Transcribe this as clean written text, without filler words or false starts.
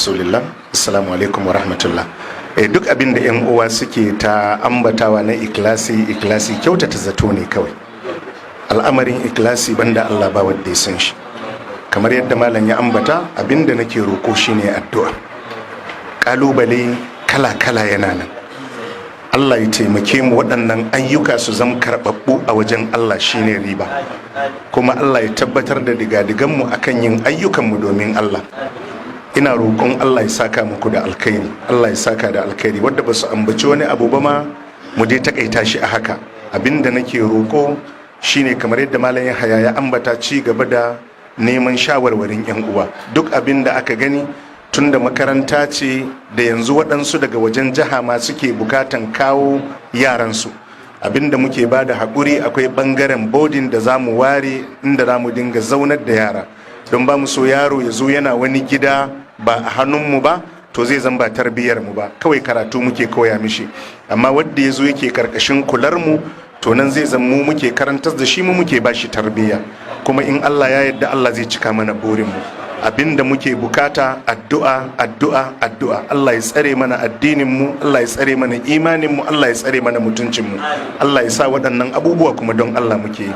rasulillah. Assalamu alaikum wa rahmatullah. Duk abin da yan uwa suke ta ambatawa na ikhlasi kyautata zato ne kawai. Al'amarin ikhlasi banda Allah ba wanda ya san shi. Kamar yadda malam ya ambata, abin da nake roko shine addu'a. Kalubale kala-kala yana nan. Allah ya taimake mu waɗannan ayyuka su zama karɓaɓɓu a wajen Allah shine riba, kuma Allah ya tabbatar da digadiganmu akan yin ayyukanmu domin Allah. Ina roƙon Allah ya saka muku da alkhairi, Allah ya saka da alkhairi. Wadda ba su ambaci wani abu ba ma mu dai takaita shi a haka. Abinda nake roƙo shine kamar yadda malam Yahaya ya ambata, ci gaba da neman shawarwarin yan uwa. Duk abinda aka gani, tunda makaranta ce da yanzu waɗansu daga wajen jiha ma suke bukatan kawo yaransu, abinda muke ba da haƙuri, akwai ɓangaren bodin da za mu ware inda za mu dinga zaunar da yara, don ba mu so yaro ya zo yana wani gida ba a hannunmu ba, to zai zan ba tarbiyyar mu ba, kawai karatu muke koya mishi. Amma wadda ya zo yake karkashin kular mu, to nan zai zan mu muke karantar da shi, mu muke ba shi tarbiyya, kuma in Allah ya yarda Allah zai cika mana burin mu. Abinda muke bukata addu'a. Allah ya tsare mana addinin mu, Allah ya tsare mana imanin mu, Allah ya tsare mana mutuncin mu. Allah ya sa waɗannan abubuwa kuma don Allah muke yi.